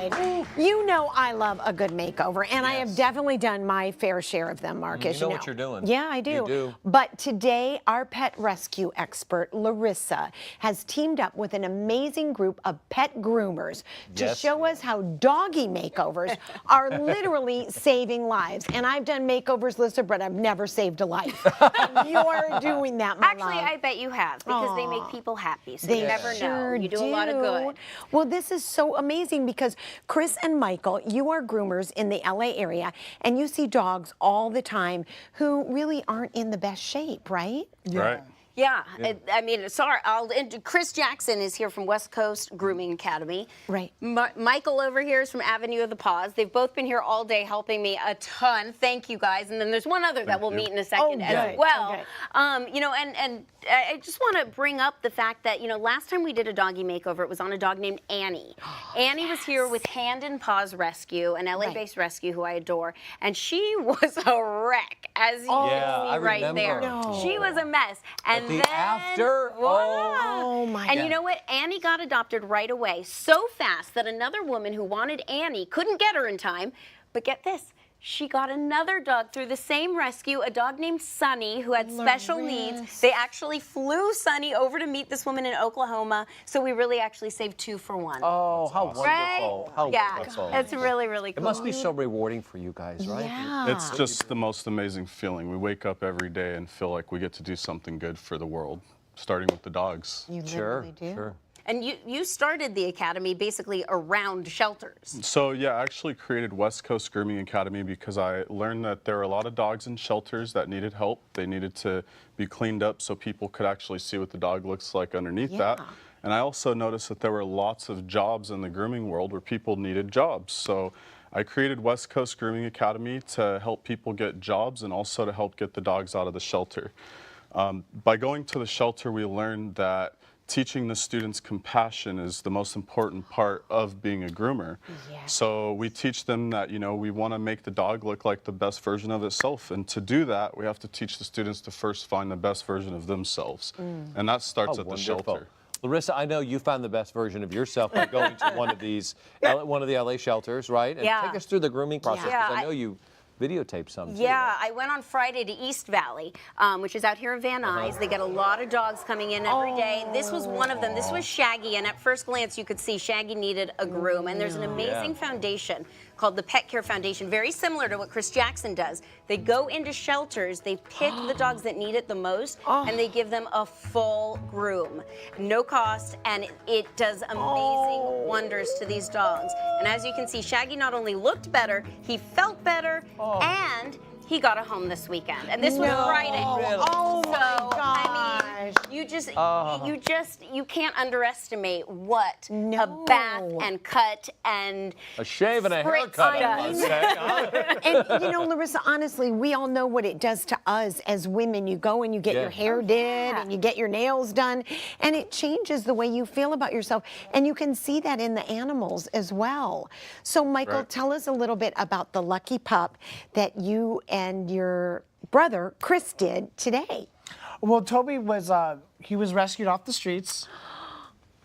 side. You know I love a good makeover, and I have definitely done my fair share of them, Marcus. You know what you're doing. Yeah, I do. You do. But today, our pet rescue expert, Larissa, has teamed up with an amazing group of pet groomers to show us how doggy makeovers are literally saving lives. And I've done makeovers, Larissa, but I've never saved a life. And you're doing that, my Actually, love. I bet you have, because they make people happy, so They you never sure know. You do a lot of good. Well, this is so amazing because Chris and Michael, you are groomers in the LA area, and you see dogs all the time who really aren't in the best shape, right? Right. Yeah, I mean, sorry. Chris Jackson is here from West Coast Grooming Academy. Right. Michael over here is from Avenue of the Paws. They've both been here all day helping me a ton. Thank you, guys. And then there's one other that we'll meet in a second as well. Okay. You know, and I just want to bring up the fact that, you know, last time we did a doggy makeover, it was on a dog named Annie. Annie was here with Hand and Paws Rescue, an LA-based rescue who I adore, and she was a wreck, as you can see right there. She was a mess. And the then, after, oh my God. And you know what? Annie got adopted right away, so fast that another woman who wanted Annie couldn't get her in time. But get this, she got another dog through the same rescue, a dog named Sunny, who had special needs. They actually flew Sunny over to meet this woman in Oklahoma, so we really actually saved 2 for 1. Oh, how wonderful. Right? How wonderful. It's really, really cool. It must be so rewarding for you guys, right? Yeah. It's just the most amazing feeling. We wake up every day and feel like we get to do something good for the world, starting with the dogs. You literally do. Sure. And you started the academy basically around shelters. So yeah, I actually created West Coast Grooming Academy because I learned that there are a lot of dogs in shelters that needed help. They needed to be cleaned up so people could actually see what the dog looks like underneath that. And I also noticed that there were lots of jobs in the grooming world where people needed jobs. So I created West Coast Grooming Academy to help people get jobs and also to help get the dogs out of the shelter. By going to the shelter, we learned that teaching the students compassion is the most important part of being a groomer. So we teach them that, you know, we want to make the dog look like the best version of itself. And to do that, we have to teach the students to first find the best version of themselves. And that starts at the shelter. Larissa, I know you found the best version of yourself by going to one of these, one of the LA shelters, right? And take us through the grooming process, because I know you videotaped some too. Yeah, I went on Friday to East Valley, which is out here in Van Nuys. They get a lot of dogs coming in every day. This was one of them. This was Shaggy, and at first glance you could see Shaggy needed a groom. And there's an amazing foundation called the Pet Care Foundation, very similar to what Chris Jackson does. They go into shelters, they pick the dogs that need it the most, and they give them a full groom. No cost, and it does amazing wonders to these dogs. And as you can see, Shaggy not only looked better, he felt better, and he got a home this weekend. And this was Friday. Oh my gosh. I mean, you can't underestimate what a bath and cut and a shave and a haircut does. And you know, Larissa, honestly, we all know what it does to us as women. You go and you get your hair did and you get your nails done, and it changes the way you feel about yourself. And you can see that in the animals as well. So Michael, tell us a little bit about the lucky pup that you and your brother Chris did today. Well, Toby was he was rescued off the streets.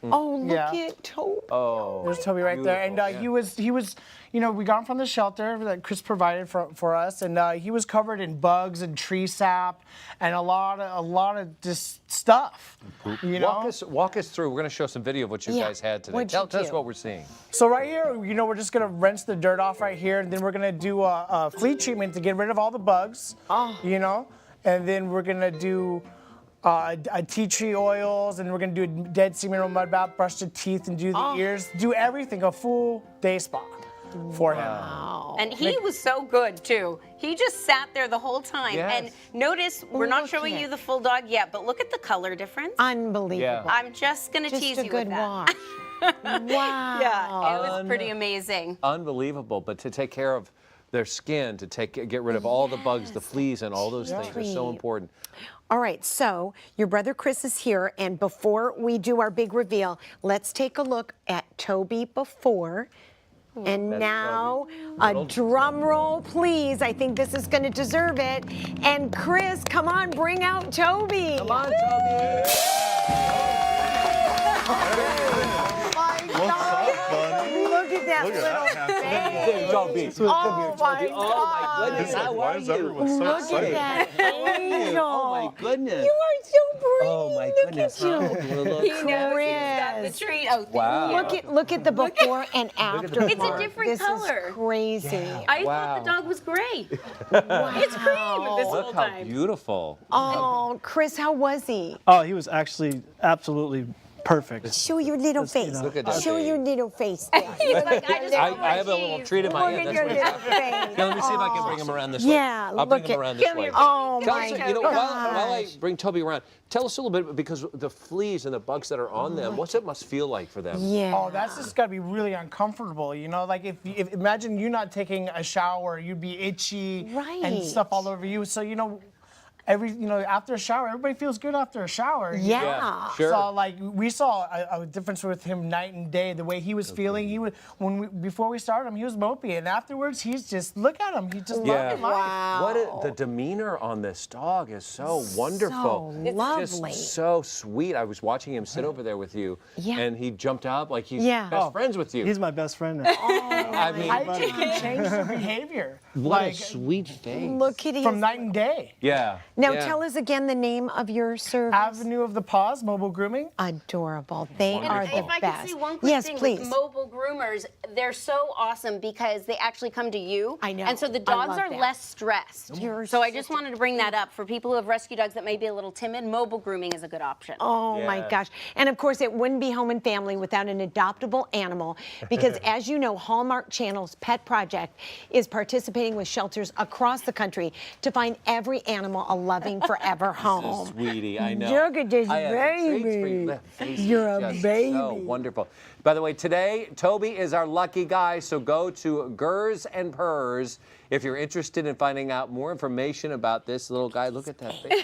Oh, look at Toby. Oh, there's Toby right there, and he was, you know, we got him from the shelter that Chris provided for us, and he was covered in bugs and tree sap and a lot of just stuff. You know, walk us through. We're going to show some video of what you guys had today. Tell us what we're seeing. So right here, you know, we're just going to rinse the dirt off right here, and then we're going to do a flea treatment to get rid of all the bugs. You know, and then we're going to do tea tree oils, and we're gonna do a dead sea mineral mud bath, brush the teeth, and do the ears, do everything, a full day spa for him. And he was so good too. He just sat there the whole time. And notice, we're not showing you the full dog yet, but look at the color difference. Unbelievable. I'm just gonna tease you with that. Wow. Yeah, it was pretty amazing. Unbelievable, but to take care of their skin, to get rid of all the bugs, the fleas, and all those things are so important. All right, so your brother Chris is here, and before we do our big reveal, let's take a look at Toby before. And now, a drum roll, please. I think this is going to deserve it. And Chris, come on, bring out Toby. Come on, Toby. Look at that Look at that handsome face. Toby. Oh my Oh my goodness, God. how Why are is you? everyone so Look at excited? that angel. Oh my goodness. You are so pretty. Oh my Look goodness. at you. Huh? You wanna look? He knows he's got the Chris. treat. Oh, Wow. Look at the before and after. It's a part. different this color. Is crazy. I Wow. thought the dog was gray. It's cream this whole Look how time. beautiful. Oh, Chris, how was he? Oh, he was actually absolutely perfect. Show your little face. Look at that Show baby. your little face. There. He's like, I just want I have a more little cheese. treat in my Look hand. at That's your what little it's happening. face. Here, let me see if I can bring him around this way. Yeah, I'll bring look him at- around this Come way. here, Oh Tell my us, gosh. you know, while I bring Toby around, tell us a little bit, because the fleas and the bugs that are on them, what's it must feel like for them? Yeah. Oh, that's just gotta be really uncomfortable, you know. Like if imagine you not taking a shower, you'd be itchy and Right. stuff all over you. So after a shower, everybody feels good after a shower. Yeah. Yeah, sure. So like we saw a difference with him night and day. The way he was feeling, before we started him, he was mopey, and afterwards he's just look at him, he just loved life. Wow. The demeanor on this dog is so wonderful. So It's lovely. just so sweet. I was watching him sit over there with you, Yeah. and he jumped up like he's Yeah. best friends with you. He's my best friend now. I mean, I think he changed his behavior. what a like sweet face. Look at his. from night and day. Yeah. Now yeah. tell us again the name of your service. Avenue of the Paws, mobile grooming. Adorable. They are And the if I best. could say one quick yes, thing please. with mobile groomers, they're so awesome because they actually come to you. I know. And so the I dogs love are that. less stressed. You're So I such just a wanted to bring that up for people who have rescue dogs that may be a little timid. Mobile grooming is a good option. Oh my Yeah. gosh. And of course, it wouldn't be Home and Family without an adoptable animal because, as you know, Hallmark Channel's Pet Project is participating with shelters across the country to find every animal a loving forever home. Sweetie, I know. Look at this I have the treats for you. baby. That face is You're a just baby. So wonderful. By the way, today, Toby is our lucky guy, so go to Gers and Purrs if you're interested in finding out more information about this little guy. Look at that face.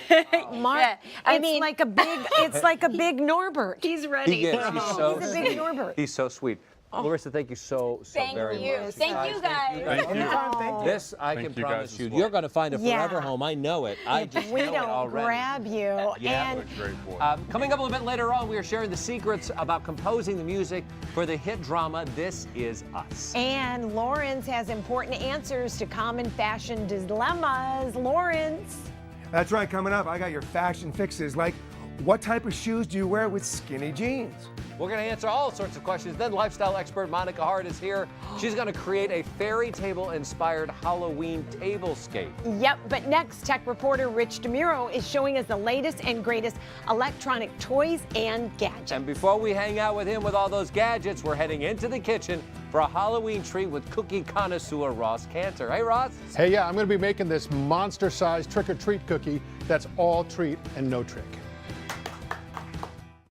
Mark, Yeah, I it's mean- like a big, it's like a big Norbert. He's ready. He is. He's so He's a big sweet. Norbert. He's so sweet. Larissa, thank you so Thank very you. much. Thank you, guys. Thank you. Anytime, thank you. This I Thank can you guys promise as you. well. You're going to find a forever Yeah. home. I know it. I just We know it don't already. grab you. Yeah. And What a great boy. Coming up a little bit later on, we are sharing the secrets about composing the music for the hit drama This Is Us. And Lawrence has important answers to common fashion dilemmas. Lawrence. That's right, coming up, I got your fashion fixes, like what type of shoes do you wear with skinny jeans? We're going to answer all sorts of questions. Then lifestyle expert Monica Hart is here. She's going to create a fairy table-inspired Halloween tablescape. Yep, but next, tech reporter Rich DeMuro is showing us the latest and greatest electronic toys and gadgets. And before we hang out with him with all those gadgets, we're heading into the kitchen for a Halloween treat with cookie connoisseur Ross Cantor. Hey, Ross. Hey, yeah, I'm going to be making this monster-sized trick-or-treat cookie that's all treat and no trick.